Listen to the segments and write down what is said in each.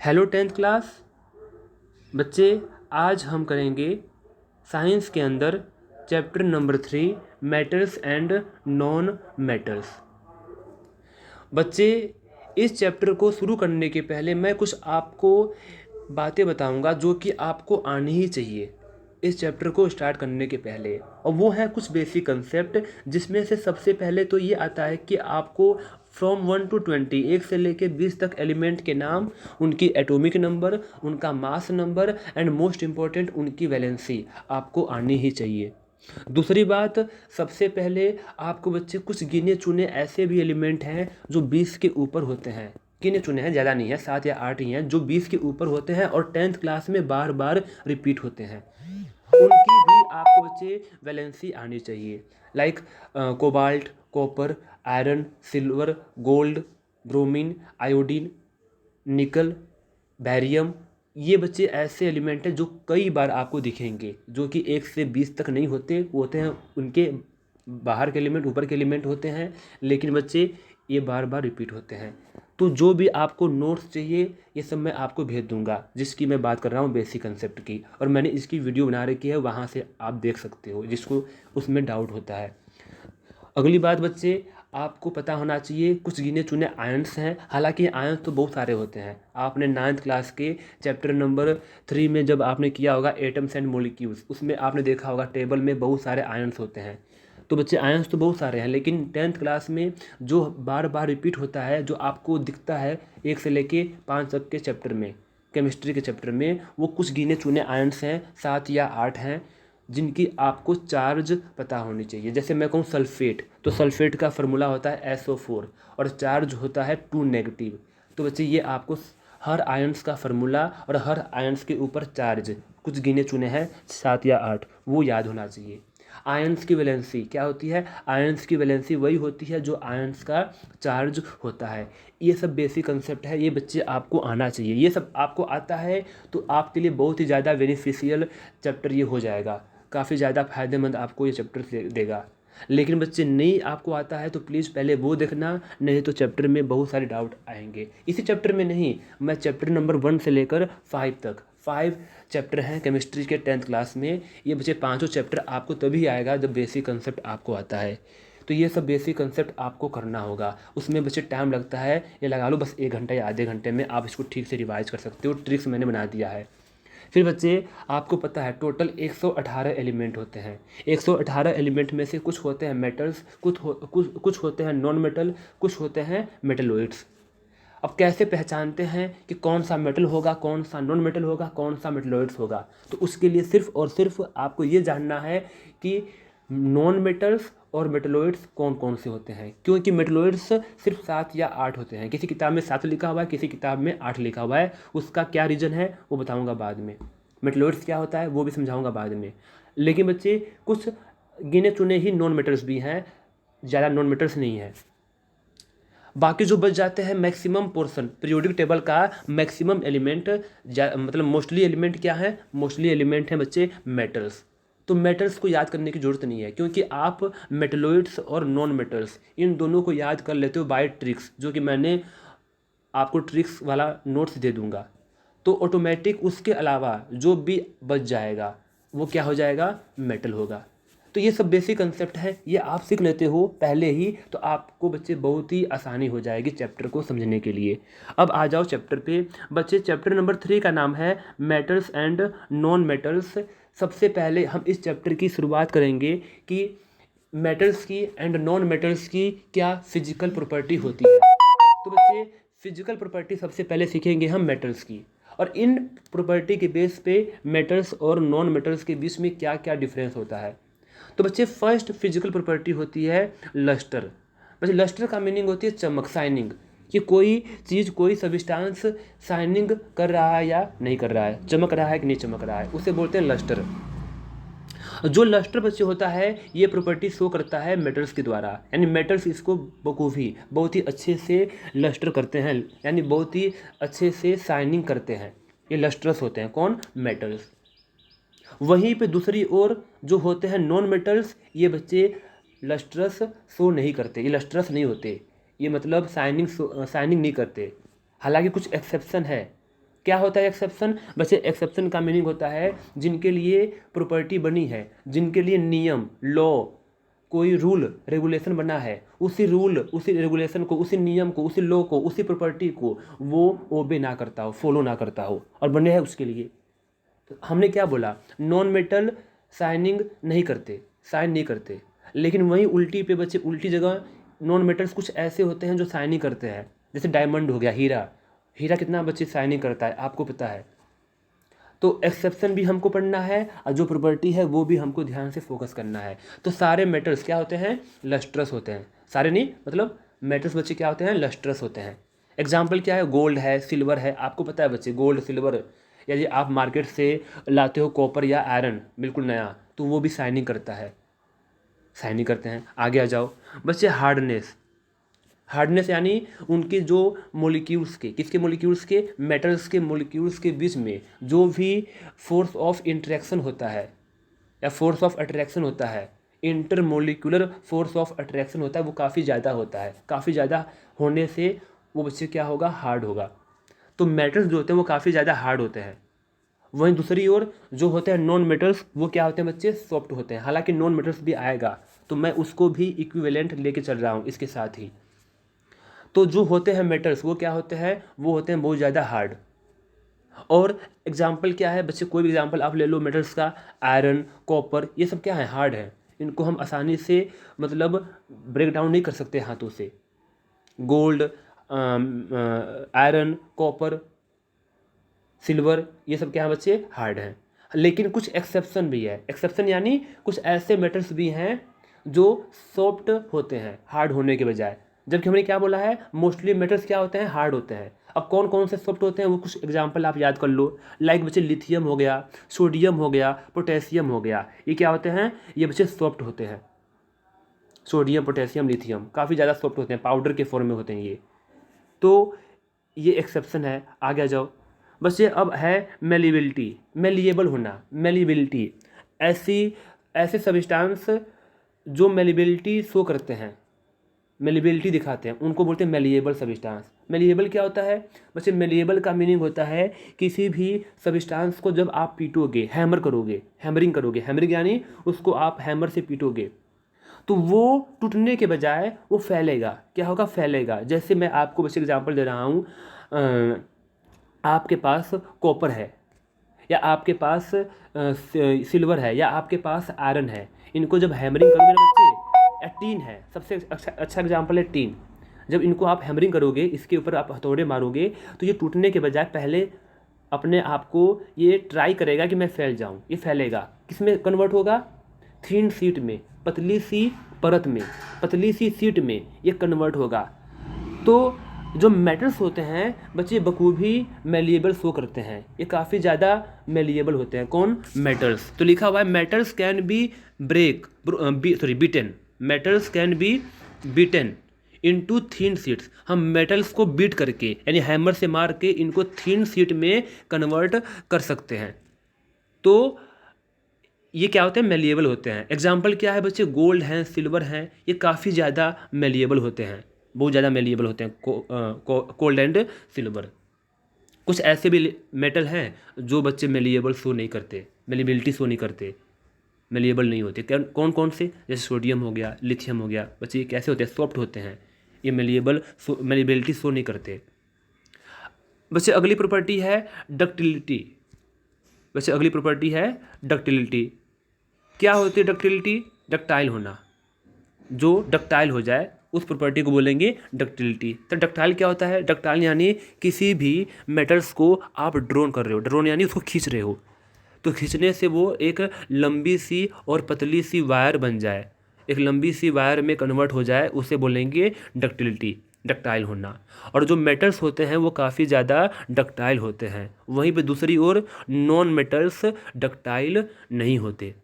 Hello tenth class बच्चे, आज हम करेंगे साइंस के अंदर chapter number 3 metals and non metals. बच्चे, इस चैप्टर को शुरू करने के पहले मैं कुछ आपको बातें बताऊंगा जो कि आपको आनी ही चाहिए इस चैप्टर को स्टार्ट करने के पहले, और वो है कुछ बेसिक कंसेप्ट, जिसमें से सबसे पहले तो ये आता है कि आपको फ्रॉम 1 to 20 1 से लेके 20 तक एलिमेंट के नाम, उनकी एटॉमिक नंबर, उनका mass number and most important उनकी वैलेंसी आपको आनी ही चाहिए। दूसरी बात, सबसे पहले आपको बच्चे कुछ गिने चुने ऐसे भी एलिमेंट हैं जो 20 के ऊपर होते हैं, गिने चुने हैं, ज़्यादा नहीं है, 7 या 8 ही हैं, जो 20 के ऊपर होते हैं और 10th क्लास में बार बार रिपीट होते हैं। उनकी भी आपको बच्चे वैलेंसी आनी चाहिए, like cobalt, copper, iron, silver, gold, bromine, iodine, निकल, बैरियम। ये बच्चे ऐसे एलिमेंट हैं जो कई बार आपको दिखेंगे, जो कि 1 से 20 तक नहीं होते, होते हैं उनके बाहर के एलिमेंट, ऊपर के एलिमेंट होते हैं, लेकिन बच्चे ये बार बार रिपीट होते हैं। तो जो भी आपको नोट्स चाहिए ये सब मैं आपको भेज दूंगा, जिसकी मैं बात कर रहा हूँ बेसिक कंसेप्ट की, और मैंने इसकी वीडियो बना रखी है, वहाँ से आप देख सकते हो जिसको उसमें डाउट होता है। अगली बात बच्चे, आपको पता होना चाहिए कुछ गिने चुने आयंस हैं, हालांकि आयंस तो बहुत सारे होते हैं। आपने 9th क्लास के चैप्टर नंबर 3 में जब आपने किया होगा एटम्स एंड मॉलिक्यूल्स, उसमें आपने देखा होगा टेबल में बहुत सारे आयंस होते हैं। तो बच्चे आयंस तो बहुत सारे हैं, लेकिन 10th क्लास में जो बार बार रिपीट होता है, जो आपको दिखता है 1 से लेके 5 तक के चैप्टर में, केमिस्ट्री के चैप्टर में, वो कुछ गिने चुने आयंस हैं, 7 या 8 हैं, जिनकी आपको चार्ज पता होनी चाहिए। जैसे मैं कहूँ सल्फेट, तो सल्फेट का फार्मूला होता है SO4 और चार्ज होता है 2 नेगेटिव। तो बच्चे ये आपको हर आयंस का फार्मूला और हर आयंस के ऊपर चार्ज कुछ गिने चुने हैं 7 या 8, वो याद होना चाहिए। आयंस की वैलेंसी क्या होती है? आयंस की वैलेंसी वही होती है जो आयंस का चार्ज होता है। ये सब बेसिक कंसेप्ट है, ये बच्चे आपको आना चाहिए। ये सब आपको आता है तो आपके लिए बहुत ही ज़्यादा बेनिफिशियल चैप्टर ये हो जाएगा, काफ़ी ज़्यादा फायदेमंद आपको ये चैप्टर देगा। लेकिन बच्चे नहीं आपको आता है तो प्लीज़ पहले वो देखना, नहीं तो चैप्टर में बहुत सारे डाउट आएंगे। इसी चैप्टर में नहीं, मैं चैप्टर नंबर 1 से लेकर 5 तक 5 चैप्टर हैं केमिस्ट्री के 10th क्लास में। ये बच्चे पाँचों चैप्टर आपको तभी आएगा जब बेसिक कंसेप्ट आपको आता है। तो ये सब बेसिक कंसेप्ट आपको करना होगा, उसमें बच्चे टाइम लगता है, ये लगा लो बस 1 घंटा या आधे घंटे में आप इसको ठीक से रिवाइज कर सकते हो। ट्रिक्स मैंने बना दिया है। फिर बच्चे, आपको पता है टोटल 118 एलिमेंट होते हैं। 118 एलिमेंट में से कुछ होते हैं मेटल्स, कुछ होते हैं नॉन मेटल, कुछ होते हैं मेटलॉइड्स। अब कैसे पहचानते हैं कि कौन सा मेटल होगा, कौन सा नॉन मेटल होगा, कौन सा मेटलॉइड्स होगा? तो उसके लिए सिर्फ और सिर्फ आपको ये जानना है कि नॉन मेटल्स और मेटलॉइड्स कौन कौन से होते हैं, क्योंकि मेटलॉइड्स सिर्फ 7 या 8 होते हैं। किसी किताब में 7 लिखा हुआ है, किसी किताब में 8 लिखा हुआ है। उसका क्या रीज़न है वो बताऊंगा बाद में। मेटलॉइड्स क्या होता है वो भी समझाऊंगा बाद में। लेकिन बच्चे, कुछ गिने चुने ही नॉन मेटल्स भी हैं, ज़्यादा नॉन मेटल्स नहीं है। बाकी जो बच जाते हैं मैक्सिमम पोर्शन, पीरियोडिक टेबल का मैक्सिमम एलिमेंट, मतलब मोस्टली एलिमेंट क्या है? मोस्टली एलिमेंट हैं बच्चे मेटल्स। तो मेटल्स को याद करने की ज़रूरत नहीं है, क्योंकि आप मेटलॉइड्स और नॉन मेटल्स इन दोनों को याद कर लेते हो बाय ट्रिक्स, जो कि मैंने आपको ट्रिक्स वाला नोट्स दे दूंगा। तो ऑटोमेटिक उसके अलावा जो भी बच जाएगा वो क्या हो जाएगा? मेटल होगा। तो ये सब बेसिक कंसेप्ट है, ये आप सीख लेते हो पहले ही, तो आपको बच्चे बहुत ही आसानी हो जाएगी चैप्टर को समझने के लिए। अब आ जाओ चैप्टर पे बच्चे। चैप्टर नंबर 3 का नाम है मेटल्स एंड नॉन मेटल्स। सबसे पहले हम इस चैप्टर की शुरुआत करेंगे कि मेटल्स की एंड नॉन मेटल्स की क्या फिजिकल प्रॉपर्टी होती है। तो बच्चे, फिजिकल प्रॉपर्टी सबसे पहले सीखेंगे हम मेटल्स की, और इन प्रॉपर्टी के बेस पे मेटल्स और नॉन मेटल्स के बीच में क्या क्या डिफरेंस होता है। तो बच्चे, फर्स्ट फिजिकल प्रॉपर्टी होती है लस्टर। बच्चे, लस्टर का मीनिंग होती है चमक, शाइनिंग, कि कोई चीज़, कोई सब्सटेंस शाइनिंग कर रहा है या नहीं कर रहा है, चमक रहा है कि नहीं चमक रहा है, उसे बोलते हैं लस्टर। जो लस्टर बच्चे होता है ये प्रॉपर्टी शो करता है मेटल्स के द्वारा, यानी मेटल्स इसको बखूबी बहुत ही अच्छे से लस्टर करते हैं, यानी बहुत ही अच्छे से शाइनिंग करते हैं। ये लस्ट्रस होते हैं, कौन? मेटल्स। वहीं पे दूसरी ओर जो होते हैं नॉन मेटल्स, ये बच्चे लस्ट्रस शो नहीं करते, ये लस्ट्रस नहीं होते, ये मतलब शाइनिंग नहीं करते। हालांकि कुछ एक्सेप्शन है, क्या होता है एक्सेप्शन? बच्चे एक्सेप्शन का मीनिंग होता है जिनके लिए प्रॉपर्टी बनी है, जिनके लिए नियम, लॉ, कोई रूल रेगुलेशन बना है, उसी रूल, उसी रेगुलेशन को, उसी नियम को, उसी लॉ को, उसी प्रॉपर्टी को वो ओबे ना करता हो, फॉलो ना करता हो और बने हैं उसके लिए। तो हमने क्या बोला? नॉन मेटल साइनिंग नहीं करते, साइन नहीं करते, लेकिन वहीं उल्टी पे बच्चे, उल्टी जगह नॉन मेटल्स कुछ ऐसे होते हैं जो साइनिंग करते हैं। जैसे डायमंड हो गया, हीरा, हीरा कितना बच्चे साइनिंग करता है, आपको पता है। तो एक्सेप्शन भी हमको पढ़ना है और जो प्रॉपर्टी है वो भी हमको ध्यान से फोकस करना है। तो सारे मेटल्स क्या होते हैं? लस्ट्रस होते हैं। सारे नहीं, मतलब मेटल्स बच्चे क्या होते हैं? लस्ट्रस होते हैं। एग्जाम्पल क्या है? गोल्ड है, सिल्वर है, आपको पता है बच्चे, गोल्ड, सिल्वर, या ये आप मार्केट से लाते हो कॉपर या आयरन बिल्कुल नया, तो वो भी शाइनिंग करता है, शाइनिंग करते हैं। आगे आ जाओ बच्चे, हार्डनेस। हार्डनेस यानी उनके जो मोलिक्यूल्स के, किसके मोलिक्यूल्स के? मेटल्स के मोलिक्यूल्स के बीच में जो भी फोर्स ऑफ इंटरेक्शन होता है या फोर्स ऑफ अट्रैक्शन होता है, इंटरमोलिकुलर फोर्स ऑफ अट्रैक्शन होता है, वो काफ़ी ज़्यादा होता है। काफ़ी ज़्यादा होने से वो बच्चे क्या होगा? हार्ड होगा। तो मेटल्स जो होते हैं वो काफ़ी ज़्यादा हार्ड होते हैं। वहीं दूसरी ओर जो होते हैं नॉन मेटल्स, वो क्या होते हैं बच्चे? सॉफ्ट होते हैं। हालांकि नॉन मेटल्स भी आएगा, तो मैं उसको भी इक्विवेलेंट लेके चल रहा हूँ इसके साथ ही। तो जो होते हैं मेटल्स वो क्या होते हैं? वो होते हैं बहुत ज़्यादा हार्ड। और एग्जाम्पल क्या है बच्चे? कोई भी एग्जाम्पल आप ले लो मेटल्स का, आयरन, कॉपर, ये सब क्या है? हार्ड है। इनको हम आसानी से मतलब ब्रेक डाउन नहीं कर सकते हाथों से। गोल्ड, आयरन, कॉपर, सिल्वर, ये सब क्या है बच्चे? हार्ड हैं। लेकिन कुछ एक्सेप्शन भी है। एक्सेप्शन यानी कुछ ऐसे मेटल्स भी हैं जो सॉफ्ट होते हैं हार्ड होने के बजाय। जबकि हमने क्या बोला है? मोस्टली मेटल्स क्या होते हैं? हार्ड होते हैं। अब कौन कौन से सॉफ्ट होते हैं वो कुछ एग्जांपल आप याद कर लो। लाइक बच्चे लिथियम हो गया, सोडियम हो गया, पोटेशियम हो गया, ये क्या होते हैं? ये बच्चे सॉफ्ट होते हैं। सोडियम, पोटेशियम, लिथियम काफ़ी ज़्यादा सॉफ्ट होते हैं, पाउडर के फॉर्म में होते हैं ये। तो ये एक्सेप्शन है। आगे आ जाओ बच्चे, अब है मेलिबिलिटी, मेलिएबल होना। मेलिबिलिटी ऐसी ऐसे सब्सटेंस जो मेलिबिलिटी शो करते हैं, मेलिबिलिटी दिखाते हैं, उनको बोलते हैं मेलिएबल सब्सटेंस। मेलिएबल क्या होता है बच्चे? मेलिएबल का मीनिंग होता है किसी भी सब्सटेंस को जब आप पीटोगे, हैमर करोगे, हैमरिंग करोगे, हैमरिंग यानी उसको आप हैमर से पीटोगे, तो वो टूटने के बजाय वो फैलेगा। क्या होगा? फैलेगा। जैसे मैं आपको बस एग्जांपल दे रहा हूँ, आपके पास कॉपर है, या आपके पास सिल्वर है, या आपके पास आयरन है, इनको जब हैमरिंग करोगे ना बच्चे, या टीन है, सबसे अच्छा एग्जांपल है टीन। जब इनको आप हैमरिंग करोगे, इसके ऊपर आप हथौड़े मारोगे, तो ये टूटने के बजाय पहले अपने आप को ये ट्राई करेगा कि मैं फैल जाऊं। ये फैलेगा, किस में कन्वर्ट होगा? थिन शीट में, पतली सी परत में, पतली सी शीट में ये कन्वर्ट होगा। तो जो मेटल्स होते हैं बच्चे बखूबी मेलिएबल शो करते हैं, ये काफ़ी ज़्यादा मेलिएबल होते हैं। कौन? मेटल्स। तो लिखा हुआ है metals can be beaten, metals can be beaten into thin sheets. हम मेटल्स को बीट करके यानी हैमर से मार के इनको थीन शीट में कन्वर्ट कर सकते हैं। तो ये क्या होते हैं? मेलिएबल होते हैं। एग्जाम्पल क्या है बच्चे? गोल्ड हैं, सिल्वर हैं, ये काफ़ी ज़्यादा मेलिएबल होते हैं, बहुत ज़्यादा मेलिएबल होते हैं। Cold and silver. कुछ ऐसे भी मेटल हैं जो बच्चे मेलिएबल शो नहीं करते, मेलिबिलिटी शो नहीं करते, मेलिएबल नहीं होते। कौन कौन से? जैसे सोडियम हो गया, लिथियम हो गया, बच्चे ये कैसे होते हैं? सॉफ्ट होते हैं, ये मेलिबिलिटी शो नहीं करते। बच्चे अगली प्रॉपर्टी है डक्टिलिटी। बच्चे अगली प्रॉपर्टी है डक्टिलिटी। क्या होती है डक्टिलिटी? डक्टाइल होना। जो डक्टाइल हो जाए उस प्रॉपर्टी को बोलेंगे डक्टिलिटी। तो डक्टाइल क्या होता है? डक्टाइल यानी किसी भी मेटल्स को आप ड्रोन कर रहे हो, ड्रोन यानी उसको खींच रहे हो, तो खींचने से वो एक लंबी सी और पतली सी वायर बन जाए, एक लंबी सी वायर में कन्वर्ट हो जाए, उसे बोलेंगे डक्टिलिटी, डक्टाइल होना। और जो मेटल्स होते हैं वो काफ़ी ज़्यादा डक्टाइल होते हैं। वहीं पे दूसरी ओर नॉन मेटल्स डक्टाइल नहीं होते।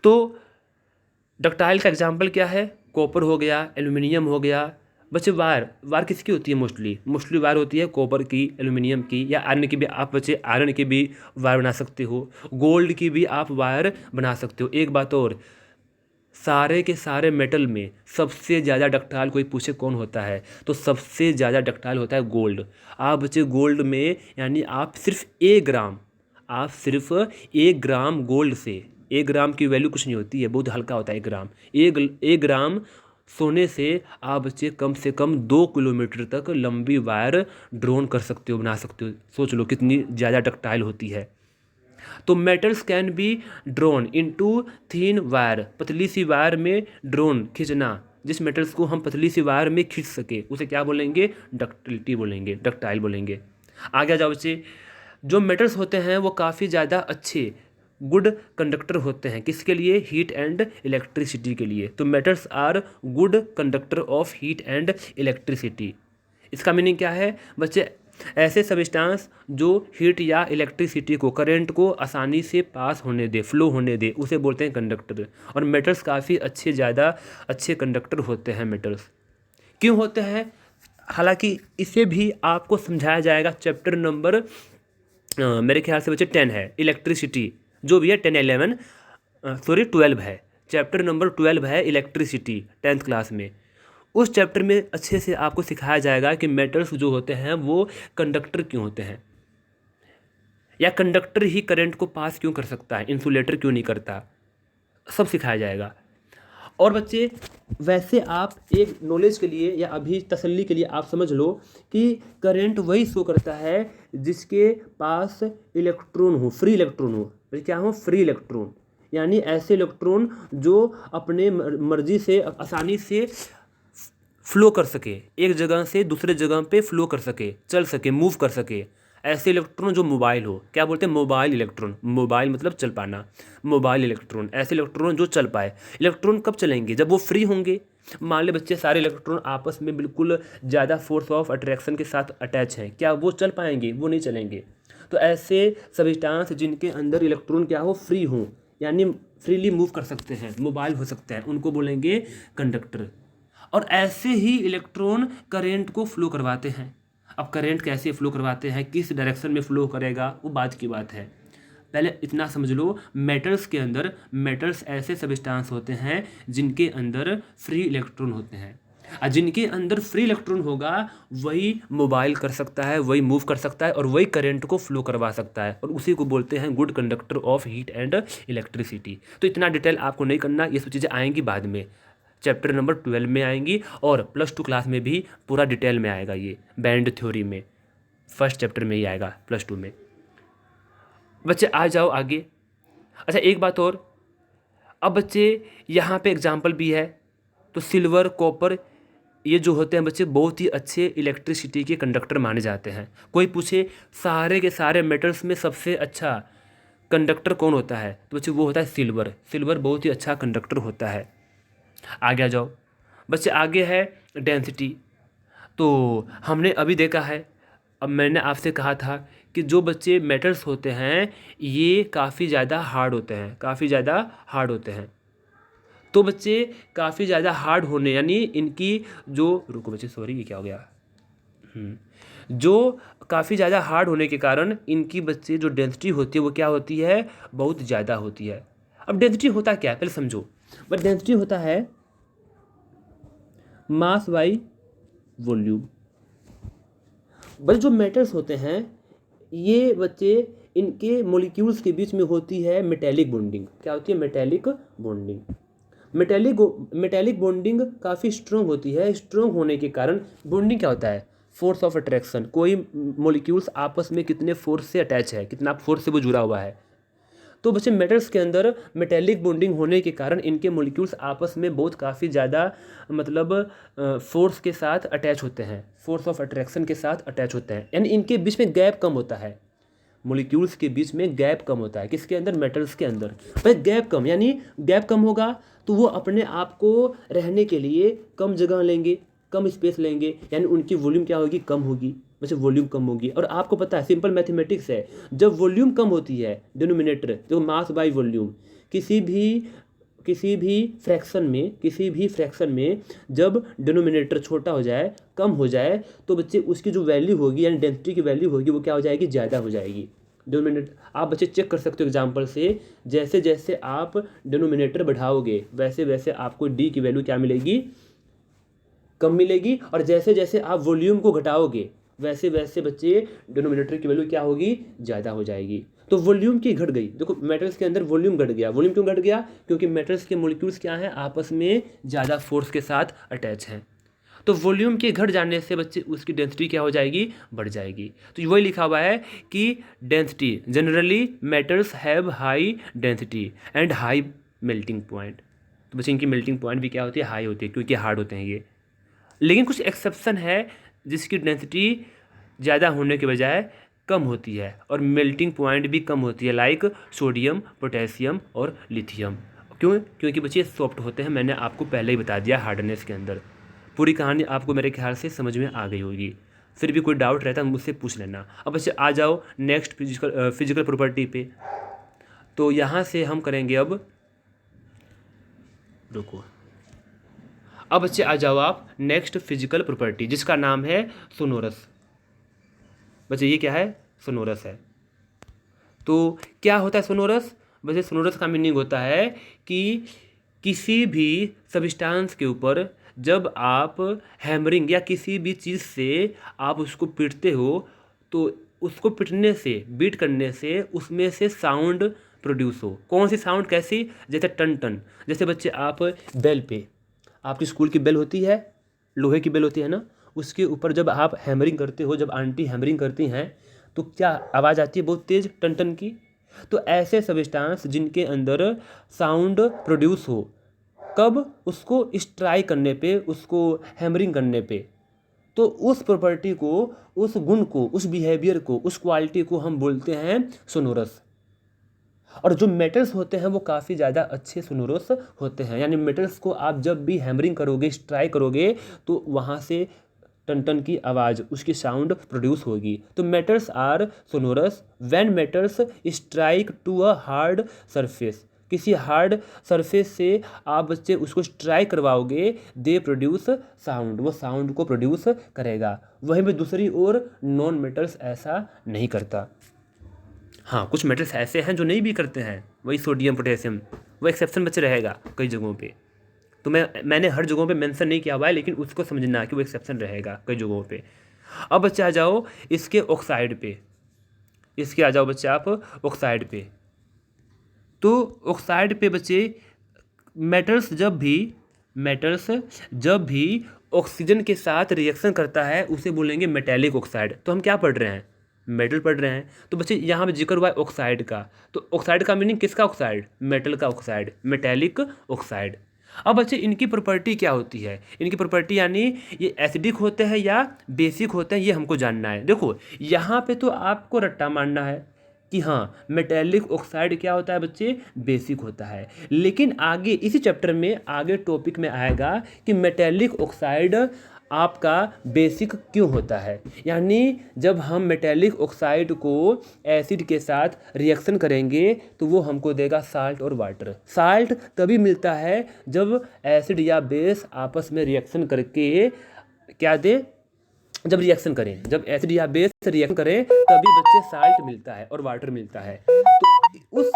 तो डक्टाइल का एग्जाम्पल क्या है? कॉपर हो गया, एल्यूमिनियम हो गया। बच्चे वायर, वायर किसकी होती है? मोस्टली वायर होती है कॉपर की, एल्यूमिनियम की, या आयरन की भी। आप बच्चे आयरन की भी वायर बना सकते हो, गोल्ड की भी आप वायर बना सकते हो। एक बात और, सारे के सारे मेटल में सबसे ज़्यादा डक्टाइल कोई पूछे कौन होता है, तो सबसे ज़्यादा डक्टाइल होता है गोल्ड। आप बच्चे गोल्ड में यानी आप सिर्फ 1 ग्राम गोल्ड से, 1 ग्राम की वैल्यू कुछ नहीं होती है, बहुत हल्का होता है 1 ग्राम। एक ग्राम सोने से आप बच्चे कम से कम 2 किलोमीटर तक लंबी वायर ड्रोन कर सकते हो, बना सकते हो। सोच लो कितनी ज़्यादा डक्टाइल होती है। तो metals can be drone into thin wire, पतली सी वायर में ड्रोन खींचना, जिस मेटल्स को हम पतली सी वायर में खींच सके उसे क्या बोलेंगे, डक्टिलिटी बोलेंगे, डक्टाइल बोलेंगे। आगे जाओ बच्चे, जो मेटल्स होते हैं वो काफ़ी ज़्यादा अच्छे गुड कंडक्टर होते हैं, किसके लिए, हीट एंड इलेक्ट्रिसिटी के लिए। तो metals are good conductor of heat and electricity. इसका मीनिंग क्या है बच्चे, ऐसे सब्सटेंस जो हीट या इलेक्ट्रिसिटी को, करंट को आसानी से पास होने दे, फ्लो होने दे, उसे बोलते हैं कंडक्टर। और मेटल्स काफ़ी ज़्यादा अच्छे कंडक्टर होते हैं मेटल्स। क्यों होते हैं, हालांकि इसे भी आपको समझाया जाएगा चैप्टर नंबर मेरे ख्याल से बच्चे 10 है, इलेक्ट्रिसिटी जो भी है 12 है, चैप्टर नंबर 12 है इलेक्ट्रिसिटी 10th क्लास में। उस चैप्टर में अच्छे से आपको सिखाया जाएगा कि मेटल्स जो होते हैं वो कंडक्टर क्यों होते हैं, या कंडक्टर ही करंट को पास क्यों कर सकता है, इंसुलेटर क्यों नहीं करता, सब सिखाया जाएगा। और बच्चे वैसे आप एक नॉलेज के लिए या अभी तसल्ली के लिए आप समझ लो कि करंट वही शो करता है जिसके पास इलेक्ट्रॉन हो, फ्री इलेक्ट्रॉन हो। क्या हो, फ्री इलेक्ट्रॉन, यानी ऐसे इलेक्ट्रॉन जो अपने मर्जी से आसानी से फ्लो कर सके, एक जगह से दूसरे जगह पे फ्लो कर सके, चल सके, मूव कर सके। ऐसे इलेक्ट्रॉन जो मोबाइल हो, क्या बोलते हैं, मोबाइल इलेक्ट्रॉन, मोबाइल मतलब चल पाना, मोबाइल इलेक्ट्रॉन, ऐसे इलेक्ट्रॉन जो चल पाए। इलेक्ट्रॉन कब चलेंगे, जब वो फ्री होंगे। मान ले बच्चे सारे इलेक्ट्रॉन आपस में बिल्कुल ज़्यादा फोर्स ऑफ अट्रैक्शन के साथ अटैच हैं, क्या वो चल पाएंगे, वो नहीं चलेंगे। तो ऐसे सब्सटेंस जिनके अंदर इलेक्ट्रॉन क्या हो, फ्री हों, यानी फ्रीली मूव कर सकते हैं, मोबाइल हो सकते हैं, उनको बोलेंगे कंडक्टर। और ऐसे ही इलेक्ट्रॉन करेंट को फ्लो करवाते हैं। अब करेंट कैसे फ्लो करवाते हैं, किस डायरेक्शन में फ्लो करेगा, वो बात की बात है। पहले इतना समझ लो, मेटल्स के अंदर, मेटल्स ऐसे सब्सटेंस होते हैं जिनके अंदर फ्री इलेक्ट्रॉन होते हैं, और जिनके अंदर फ्री इलेक्ट्रॉन होगा वही मोबाइल कर सकता है, वही मूव कर सकता है, और वही करंट को फ्लो करवा सकता है, और उसी को बोलते हैं good conductor of heat and electricity. तो इतना डिटेल आपको नहीं करना, ये सब चीज़ें आएंगी बाद में, चैप्टर नंबर 12 में आएंगी, और +2 क्लास में भी पूरा डिटेल में आएगा, ये बैंड थ्योरी में फर्स्ट चैप्टर में ही आएगा +2 में। बच्चे आ जाओ आगे। अच्छा एक बात और, अब बच्चे यहाँ पे एग्जाम्पल भी है, तो सिल्वर, कॉपर, ये जो होते हैं बच्चे बहुत ही अच्छे इलेक्ट्रिसिटी के कंडक्टर माने जाते हैं। कोई पूछे सारे के सारे मेटल्स में सबसे अच्छा कंडक्टर कौन होता है, तो बच्चे वो होता है सिल्वर। सिल्वर बहुत ही अच्छा कंडक्टर होता है। आगे आ जाओ बच्चे, आगे है डेंसिटी। तो हमने अभी देखा है, अब मैंने आपसे कहा था कि जो बच्चे मेटल्स होते हैं ये काफ़ी ज़्यादा हार्ड होते हैं, काफ़ी ज़्यादा हार्ड होते हैं। तो बच्चे काफ़ी ज़्यादा हार्ड होने, यानी इनकी जो, रुको बच्चे सॉरी ये क्या हो गया, जो काफ़ी ज़्यादा हार्ड होने के कारण इनकी बच्चे जो डेंसिटी होती है वो क्या होती है, बहुत ज़्यादा होती है। अब डेंसिटी होता क्या है पहले समझो। बट डेंसिटी होता है मास बाई वॉल्यूम। बस जो मेटल्स होते हैं ये बच्चे, इनके मॉलिक्यूल्स के बीच में होती है मेटेलिक बॉन्डिंग। क्या होती है, मेटेलिक बॉन्डिंग। मेटेलिक बॉन्डिंग काफ़ी स्ट्रॉन्ग होती है। स्ट्रॉन्ग होने के कारण बॉन्डिंग क्या होता है, फोर्स ऑफ अट्रैक्शन। कोई मॉलिक्यूल्स आपस में कितने फोर्स से अटैच है, कितना फोर्स से वो जुड़ा हुआ है। तो बच्चे मेटल्स के अंदर मेटेलिक बॉन्डिंग होने के कारण इनके मॉलिक्यूल्स आपस में बहुत काफ़ी ज़्यादा मतलब फोर्स के साथ अटैच होते हैं, फोर्स ऑफ अट्रैक्शन के साथ अटैच होते हैं, यानी इनके बीच में गैप कम होता है। मॉलिक्यूल्स के बीच में गैप कम होता है, किसके अंदर, मेटल्स के अंदर। भाई गैप कम, यानी गैप कम होगा तो वो अपने आप को रहने के लिए कम जगह लेंगे, कम स्पेस लेंगे, यानी उनकी वॉल्यूम क्या होगी, कम होगी। वैसे वॉल्यूम कम होगी। और आपको पता है सिंपल मैथमेटिक्स है, जब वॉल्यूम कम होती है, डिनोमिनेटर जो मास बाय वॉल्यूम, किसी भी फ्रैक्शन में जब डिनोमिनेटर छोटा हो जाए, कम हो जाए, तो बच्चे उसकी जो वैल्यू होगी यानी डेंसिटी की वैल्यू होगी वो क्या हो जाएगी, ज़्यादा हो जाएगी। डिनोमिनेटर आप बच्चे चेक कर सकते हो एग्जाम्पल से, जैसे जैसे आप डिनोमिनेटर बढ़ाओगे वैसे वैसे आपको डी की वैल्यू क्या मिलेगी, कम मिलेगी, और जैसे जैसे आप वॉल्यूम को घटाओगे वैसे वैसे बच्चे डिनोमिनेटर की वैल्यू क्या होगी, ज़्यादा हो जाएगी। तो वॉल्यूम की घट गई, देखो मेटल्स के अंदर वॉल्यूम घट गया। वॉल्यूम क्यों घट गया, क्योंकि मेटल्स के मॉलिक्यूल्स क्या हैं, आपस में ज़्यादा फोर्स के साथ अटैच हैं। तो वॉल्यूम के घट जाने से बच्चे उसकी डेंसिटी क्या हो जाएगी, बढ़ जाएगी। तो वही लिखा हुआ है कि density generally metals have high density and high melting point. तो बच्चे इनकी मेल्टिंग पॉइंट भी क्या होती है, हाई होती है, क्योंकि हार्ड होते हैं ये। लेकिन कुछ एक्सेप्शन है जिसकी डेंसिटी ज़्यादा होने के बजाय कम होती है और मेल्टिंग पॉइंट भी कम होती है, लाइक सोडियम, पोटेशियम और लिथियम। क्यों, क्योंकि बच्चे सॉफ्ट होते हैं, मैंने आपको पहले ही बता दिया हार्डनेस के अंदर। पूरी कहानी आपको मेरे ख्याल से समझ में आ गई होगी। फिर भी कोई डाउट रहता है मुझसे पूछ लेना। अब बच्चे आ जाओ नेक्स्ट फिजिकल प्रॉपर्टी पे। तो यहाँ से हम करेंगे, अब रुको, अब बच्चे आ जाओ आप नेक्स्ट फिजिकल प्रॉपर्टी जिसका नाम है सोनोरस। बच्चे ये क्या है, सोनोरस है। तो क्या होता है सोनोरस, बच्चे सोनोरस का मीनिंग होता है कि किसी भी सब्सटेंस के ऊपर जब आप हैमरिंग या किसी भी चीज़ से आप उसको पीटते हो तो उसको पीटने से, बीट करने से उसमें से साउंड प्रोड्यूस हो। कौन सी साउंड, कैसी, जैसे टन टन। जैसे बच्चे आप बेल पे, आपकी स्कूल की बेल होती है, लोहे की बेल होती है ना, उसके ऊपर जब आप हैमरिंग करते हो, जब आंटी हैमरिंग करती हैं तो क्या आवाज़ आती है, बहुत तेज़ टन टन की। तो ऐसे सब्सटेंस जिनके अंदर साउंड प्रोड्यूस हो, कब, उसको स्ट्राइक करने पे, उसको हैमरिंग करने पे, तो उस प्रॉपर्टी को, उस गुण को, उस बिहेवियर को, उस क्वालिटी को हम बोलते हैं सोनोरस। और जो मेटल्स होते हैं वो काफ़ी ज़्यादा अच्छे सोनोरस होते हैं, यानी मेटल्स को आप जब भी हैमरिंग करोगे, स्ट्राइक करोगे तो वहाँ से टन टन की आवाज़, उसकी साउंड प्रोड्यूस होगी। तो metals are sonorous when metals strike to a hard surface. किसी हार्ड सरफेस से आप बच्चे उसको स्ट्राइक करवाओगे, दे प्रोड्यूस साउंड, वो साउंड को प्रोड्यूस करेगा। वहीं पे दूसरी ओर नॉन मेटल्स ऐसा नहीं करता। हाँ, कुछ मेटल्स ऐसे हैं जो नहीं भी करते हैं, वही सोडियम, पोटेशियम, वो एक्सेप्शन बच्चे रहेगा कई जगहों पे। तो मैंने हर जगहों पे मेंशन नहीं किया हुआ है, लेकिन उसको समझना कि वो एक्सेप्शन रहेगा कई जगहों पे। अब बच्चे आ जाओ इसके ऑक्साइड पे, इसके आ जाओ बच्चे आप ऑक्साइड पे। तो ऑक्साइड पे बच्चे मेटल्स जब भी ऑक्सीजन के साथ रिएक्शन करता है उसे बोलेंगे मेटेलिक ऑक्साइड। तो हम क्या पढ़ रहे हैं, मेटल पढ़ रहे हैं। तो बच्चे यहाँ पे जिक्र हुआ है ऑक्साइड का, तो ऑक्साइड का मीनिंग किसका ऑक्साइड, मेटल का ऑक्साइड, मेटेलिक ऑक्साइड। अब बच्चे इनकी प्रॉपर्टी क्या होती है, इनकी प्रॉपर्टी यानी ये एसिडिक होते हैं या बेसिक होते हैं, ये हमको जानना है। देखो यहाँ पे तो आपको रट्टा मारना है कि हाँ मेटेलिक ऑक्साइड क्या होता है बच्चे, बेसिक होता है। लेकिन आगे इसी चैप्टर में, आगे टॉपिक में आएगा कि मेटेलिक ऑक्साइड आपका बेसिक क्यों होता है। यानी जब हम मेटेलिक ऑक्साइड को एसिड के साथ रिएक्शन करेंगे तो वो हमको देगा साल्ट और वाटर। साल्ट तभी मिलता है जब एसिड या बेस आपस में रिएक्शन करके क्या दे, जब रिएक्शन करें, जब एसिड या बेस रिएक्शन करें तभी बच्चे साल्ट मिलता है और वाटर मिलता है। तो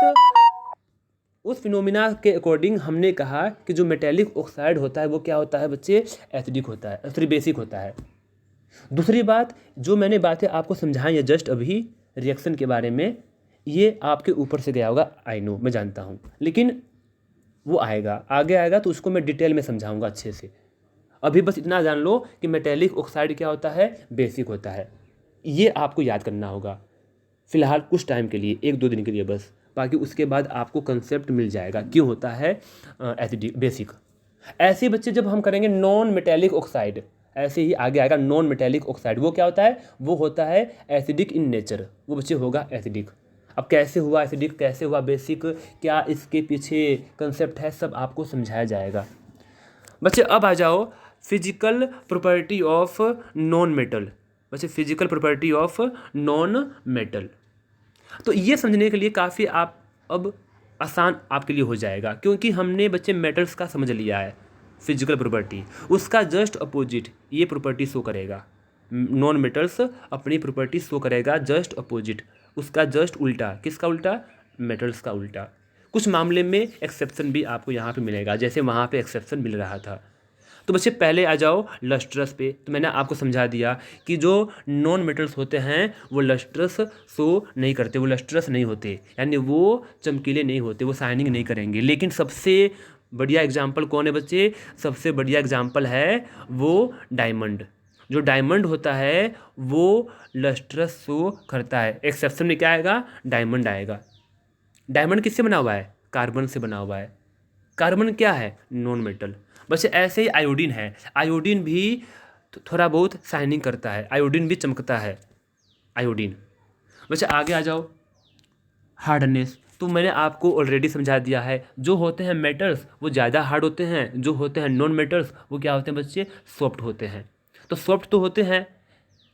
उस फिनोमिना के अकॉर्डिंग हमने कहा कि जो मेटेलिक ऑक्साइड होता है वो क्या होता है बच्चे, एसिडिक होता है, सॉरी बेसिक होता है। दूसरी बात, जो मैंने बातें आपको समझाई है जस्ट अभी रिएक्शन के बारे में, ये आपके ऊपर से गया होगा, आई नो, मैं जानता हूँ, लेकिन वो आएगा, आगे आएगा तो उसको मैं डिटेल में समझाऊंगा अच्छे से। अभी बस इतना जान लो कि मेटेलिक ऑक्साइड क्या होता है, बेसिक होता है। ये आपको याद करना होगा फिलहाल कुछ टाइम के लिए, 1-2 दिन के लिए बस, बाकी उसके बाद आपको कंसेप्ट मिल जाएगा क्यों होता है एसिडिक, बेसिक। ऐसे बच्चे जब हम करेंगे नॉन मेटेलिक ऑक्साइड, ऐसे ही आगे आएगा नॉन मेटेलिक ऑक्साइड, वो क्या होता है, वो होता है एसिडिक इन नेचर, वो बच्चे होगा एसिडिक। अब कैसे हुआ एसिडिक, कैसे हुआ बेसिक, क्या इसके पीछे कंसेप्ट है, सब आपको समझाया जाएगा बच्चे। अब आ जाओ physical property of non metal. बच्चे physical property of non metal, तो ये समझने के लिए काफ़ी आप अब आसान आपके लिए हो जाएगा, क्योंकि हमने बच्चे मेटल्स का समझ लिया है फिजिकल प्रॉपर्टी, उसका जस्ट अपोजिट ये प्रॉपर्टी शो करेगा। नॉन मेटल्स अपनी प्रॉपर्टी शो करेगा जस्ट अपोजिट, उसका जस्ट उल्टा, किसका उल्टा? मेटल्स का उल्टा। कुछ मामले में एक्सेप्शन भी आपको यहाँ पे मिलेगा, जैसे वहाँ पे एक्सेप्शन मिल रहा था। तो बच्चे पहले आ जाओ लस्ट्रस पे। तो मैंने आपको समझा दिया कि जो नॉन मेटल्स होते हैं वो लस्ट्रस शो नहीं करते, वो लस्ट्रस नहीं होते, यानी वो चमकीले नहीं होते, वो शाइनिंग नहीं करेंगे। लेकिन सबसे बढ़िया एग्जाम्पल कौन है बच्चे? सबसे बढ़िया एग्जाम्पल है वो डायमंड। जो डायमंड होता है वो लस्ट्रस शो करता है। एक्सेप्शन में क्या आएगा? डायमंड आएगा। डायमंड किससे बना हुआ है? कार्बन से बना हुआ है। कार्बन क्या है? Non metal. बस ऐसे ही आयोडीन है, आयोडीन भी थोड़ा बहुत शाइनिंग करता है, आयोडीन भी चमकता है, आयोडीन। बस आगे आ जाओ, हार्डनेस। तो मैंने आपको ऑलरेडी समझा दिया है, जो होते हैं मेटल्स वो ज़्यादा हार्ड होते हैं, जो होते हैं नॉन मेटल्स वो क्या होते हैं बच्चे? सॉफ्ट होते हैं। तो सॉफ्ट तो होते हैं,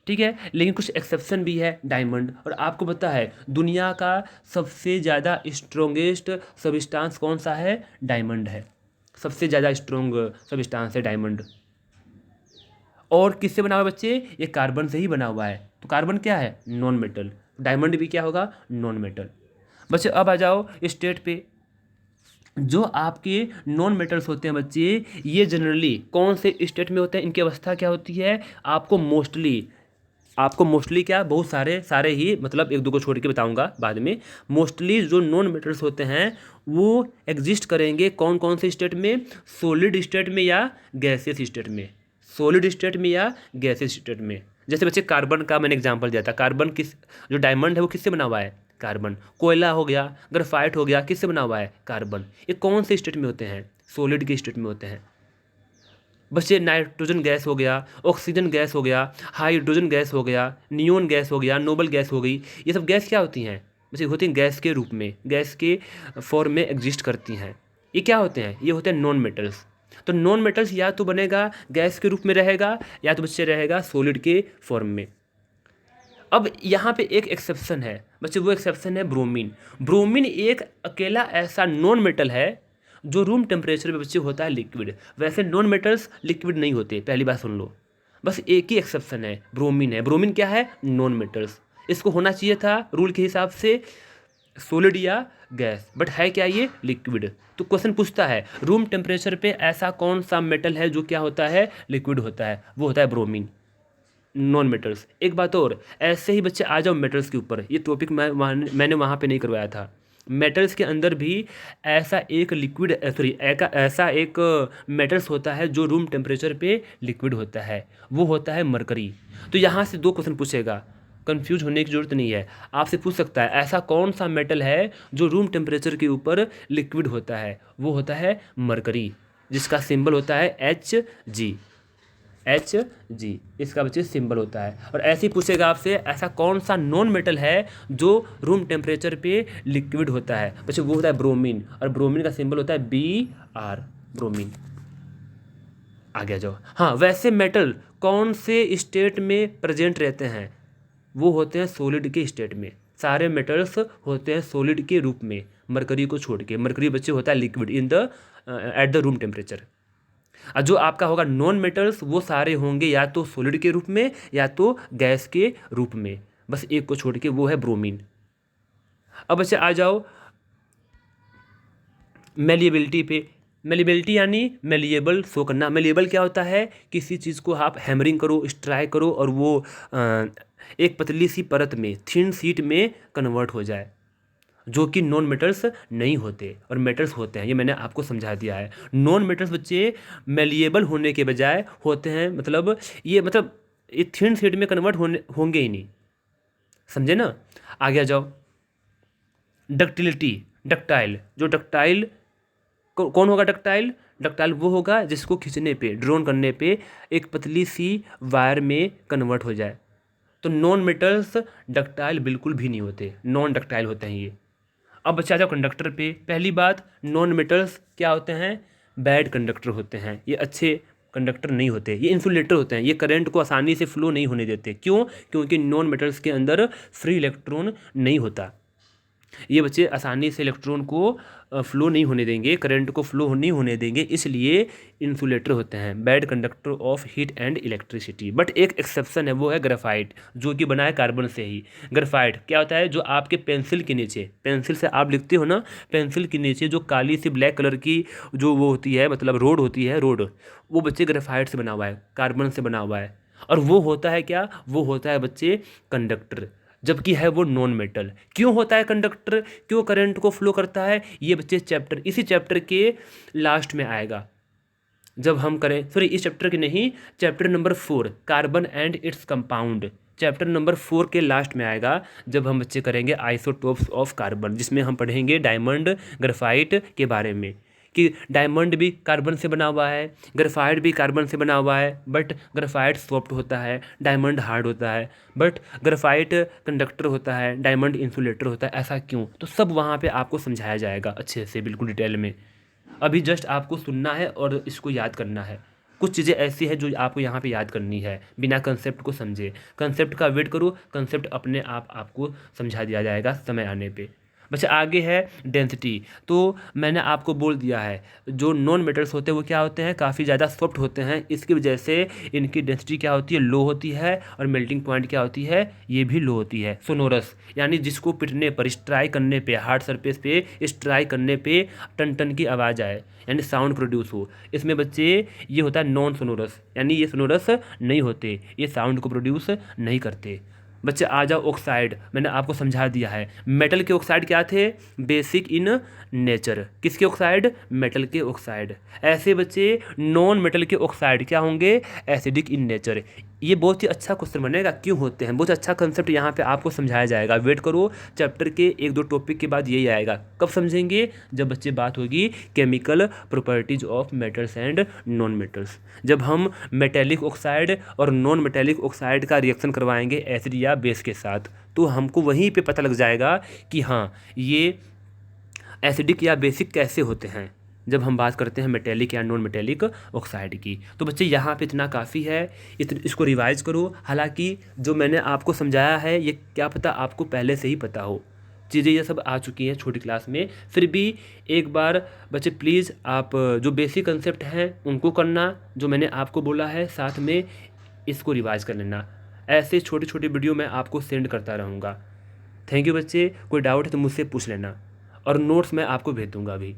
ठीक है, लेकिन कुछ एक्सेप्शन भी है, डायमंड। और आपको पता है दुनिया का सबसे ज़्यादा स्ट्रोंगेस्ट सबस्टांस कौन सा है? डायमंड है। सबसे ज़्यादा स्ट्रोंग सबस्टांस है डायमंड। और किससे बना हुआ है बच्चे? ये कार्बन से ही बना हुआ है। तो कार्बन क्या है? Non metal. डायमंड भी क्या होगा? Non metal. बच्चे अब आ जाओ स्टेट पे। जो आपके नॉन मेटल्स होते हैं बच्चे, ये जनरली कौन से स्टेट में होते हैं? इनकी अवस्था क्या होती है? आपको मोस्टली क्या, बहुत सारे ही, मतलब एक दो को छोड़ के बताऊंगा बाद में। मोस्टली जो नॉन मेटल्स होते हैं वो एग्जिस्ट करेंगे कौन कौन से स्टेट में? सॉलिड स्टेट में या गैसियस स्टेट में। सॉलिड स्टेट में या गैसियस स्टेट में। जैसे बच्चे कार्बन का मैंने एग्जांपल दिया था। कार्बन किस, जो डायमंड है वो किससे बना हुआ है? कार्बन। कोयला हो गया, ग्रेफाइट हो गया, किससे बना हुआ है? कार्बन। ये कौन से स्टेट में होते हैं? सॉलिड के स्टेट में होते हैं। बस ये नाइट्रोजन गैस हो गया, ऑक्सीजन गैस हो गया, हाइड्रोजन गैस हो गया, नियोन गैस हो गया, नोबल गैस हो गई। ये सब गैस क्या होती हैं? बस ये होती हैं गैस के रूप में, गैस के फॉर्म में एग्जिस्ट करती हैं। ये क्या होते हैं? ये होते हैं नॉन मेटल्स। तो नॉन मेटल्स या तो बनेगा गैस के रूप में रहेगा, या तो बच्चे रहेगा सॉलिड के फॉर्म में। अब यहाँ पे एक एक्सेप्शन है बच्चे, वो एक्सेप्शन है ब्रोमीन। ब्रोमीन एक अकेला ऐसा नॉन मेटल है जो रूम टेम्परेचर पे बच्चे होता है लिक्विड। वैसे नॉन मेटल्स लिक्विड नहीं होते, पहली बात सुन लो। बस एक ही एक्सेप्शन है, ब्रोमीन है। ब्रोमीन क्या है? Non metals. इसको होना चाहिए था रूल के हिसाब से सॉलिड या गैस, बट है क्या ये? लिक्विड। तो क्वेश्चन पूछता है रूम टेम्परेचर पे ऐसा कौन सा मेटल है जो क्या होता है? लिक्विड होता है। वो होता है ब्रोमीन, नॉन मेटल्स। एक बात और, ऐसे ही बच्चे आ जाओ मेटल्स के ऊपर। ये टॉपिक मैंने वहाँ पे नहीं करवाया था। मेटल्स के अंदर भी ऐसा एक लिक्विड, सॉरी, ऐसा एक मेटल्स होता है जो रूम टेम्परेचर पे लिक्विड होता है, वो होता है मरकरी। तो यहाँ से दो क्वेश्चन पूछेगा, कंफ्यूज होने की जरूरत नहीं है। आपसे पूछ सकता है ऐसा कौन सा मेटल है जो रूम टेम्परेचर के ऊपर लिक्विड होता है? वो होता है मरकरी, जिसका सिंबल होता है Hg। Hg इसका बच्चे सिंबल होता है। और ऐसे ही पूछेगा आपसे ऐसा कौन सा नॉन मेटल है जो रूम टेम्परेचर पे लिक्विड होता है? बच्चे वो होता है ब्रोमीन, और ब्रोमीन का सिंबल होता है Br, ब्रोमीन। आगे आ जाओ। हाँ, वैसे मेटल कौन से स्टेट में प्रेजेंट रहते हैं? वो होते हैं सॉलिड के स्टेट में। सारे मेटल्स होते हैं सॉलिड के रूप में, मरकरी को छोड़ के। मरकरी बच्चे होता है liquid in the at the room temperature. और जो आपका होगा नॉन मेटल्स वो सारे होंगे या तो सॉलिड के रूप में या तो गैस के रूप में। बस एक को छोड़ के, वो है ब्रोमीन। अब अच्छा आ जाओ मेलिएबिलिटी पे। मेलिएबिलिटी यानी मेलिएबल शो करना। मेलिएबल क्या होता है? किसी चीज़ को आप हैमरिंग करो, स्ट्राइक करो और वो एक पतली सी परत में, थिन शीट में कन्वर्ट हो जाए, जो कि नॉन मेटल्स नहीं होते और मेटल्स होते हैं। ये मैंने आपको समझा दिया है। नॉन मेटल्स बच्चे मेलिएबल होने के बजाय होते हैं, मतलब ये थिन शीट में कन्वर्ट होंगे ही नहीं, समझे ना? आगे आ जाओ। Ductility, ductile. जो डक्टाइल कौन होगा? डक्टाइल। डक्टाइल वो होगा जिसको खींचने पे, ड्रोन करने पे एक पतली सी वायर में कन्वर्ट हो जाए। तो नॉन मेटल्स डक्टाइल बिल्कुल भी नहीं होते, नॉन डक्टाइल होते हैं ये। अब बच्चा जाओ कंडक्टर पे। पहली बात, नॉन मेटल्स क्या होते हैं? बैड कंडक्टर होते हैं। ये अच्छे कंडक्टर नहीं होते, ये इंसुलेटर होते हैं। ये करंट को आसानी से फ्लो नहीं होने देते। क्यों? क्योंकि नॉन मेटल्स के अंदर फ्री इलेक्ट्रॉन नहीं होता। ये बच्चे आसानी से इलेक्ट्रॉन को फ्लो नहीं होने देंगे, करंट को फ्लो नहीं होने देंगे, इसलिए इंसुलेटर होते हैं, bad conductor of heat and electricity. But एक एक्सेप्शन है, वो है ग्रेफाइट, जो कि बना है कार्बन से ही। ग्रेफाइट क्या होता है, जो आपके पेंसिल के नीचे, पेंसिल से आप लिखते हो ना, पेंसिल के नीचे जो काली सी ब्लैक कलर की जो वो होती है, मतलब रोड होती है, रोड, वो बच्चे ग्रेफाइट से बना हुआ है, कार्बन से बना हुआ है। और वो होता है क्या, वो होता है बच्चे कंडक्टर, जबकि है वो नॉन मेटल। क्यों होता है कंडक्टर, क्यों करंट को फ्लो करता है, ये बच्चे चैप्टर, इसी चैप्टर के लास्ट में आएगा, जब हम करें, सॉरी इस चैप्टर के नहीं, chapter number 4 carbon and its compound, chapter number 4 के लास्ट में आएगा, जब हम बच्चे करेंगे आइसोटोप्स ऑफ कार्बन, जिसमें हम पढ़ेंगे डायमंड ग्रेफाइट के बारे में, कि डायमंड भी कार्बन से बना हुआ है, ग्रेफाइट भी कार्बन से बना हुआ है, बट ग्रेफाइट सॉफ्ट होता है, डायमंड हार्ड होता है, बट ग्रेफाइट कंडक्टर होता है, डायमंड इंसुलेटर होता है, ऐसा क्यों, तो सब वहाँ पे आपको समझाया जाएगा अच्छे से, बिल्कुल डिटेल में। अभी जस्ट आपको सुनना है और इसको याद करना है। कुछ चीज़ें ऐसी है जो आपको यहाँ पे याद करनी है, बिना कंसेप्ट को समझे। कंसेप्ट का वेट करो, कंसेप्ट अपने आप आपको समझा दिया जाएगा समय आने पे। बच्चा आगे है डेंसिटी, तो मैंने आपको बोल दिया है, जो नॉन मेटल्स होते हैं वो क्या होते हैं, काफ़ी ज़्यादा सॉफ्ट होते हैं, इसकी वजह से इनकी डेंसिटी क्या होती है, लो होती है, और मेल्टिंग पॉइंट क्या होती है, ये भी लो होती है। सोनोरस, यानी जिसको पिटने पर, स्ट्राइक करने पे, हार्ड सरफेस पे स्ट्राइक करने पे टन टन की आवाज़ आए, यानी साउंड प्रोड्यूस हो, इसमें बच्चे ये होता है नॉन सोनोरस, यानी ये सोनोरस नहीं होते, ये साउंड को प्रोड्यूस नहीं करते। बच्चे आ जाओ ऑक्साइड, मैंने आपको समझा दिया है, मेटल के ऑक्साइड क्या थे, बेसिक इन नेचर, किसके ऑक्साइड, मेटल के ऑक्साइड। ऐसे बच्चे नॉन मेटल के ऑक्साइड क्या होंगे, एसिडिक इन नेचर। ये बहुत ही अच्छा क्वेश्चन बनेगा, क्यों होते हैं, बहुत अच्छा कंसेप्ट यहाँ पे आपको समझाया जाएगा। वेट करो, चैप्टर के 1-2 टॉपिक के बाद यही आएगा। कब समझेंगे, जब बच्चे बात होगी chemical properties of metals and non metals, जब हम मेटेलिक ऑक्साइड और नॉन मेटेलिक ऑक्साइड का रिएक्शन करवाएंगे एसिड या बेस के साथ, तो हमको वहीं पे पता लग जाएगा कि हाँ ये एसिडिक या बेसिक कैसे होते हैं, जब हम बात करते हैं मेटेलिक या नॉन मेटेलिक ऑक्साइड की। तो बच्चे यहाँ पे इतना काफ़ी है, इसको रिवाइज करो। हालांकि जो मैंने आपको समझाया है ये क्या पता आपको पहले से ही पता हो, चीज़ें ये सब आ चुकी हैं छोटी क्लास में, फिर भी एक बार बच्चे प्लीज़ आप जो बेसिक कंसेप्ट हैं उनको करना, जो मैंने आपको बोला है साथ में इसको रिवाइज कर लेना। ऐसे छोटे छोटे वीडियो मैं आपको सेंड करता रहूँगा। थैंक यू बच्चे, कोई डाउट है तो मुझसे पूछ लेना, और नोट्स मैं आपको भेज दूँगा अभी।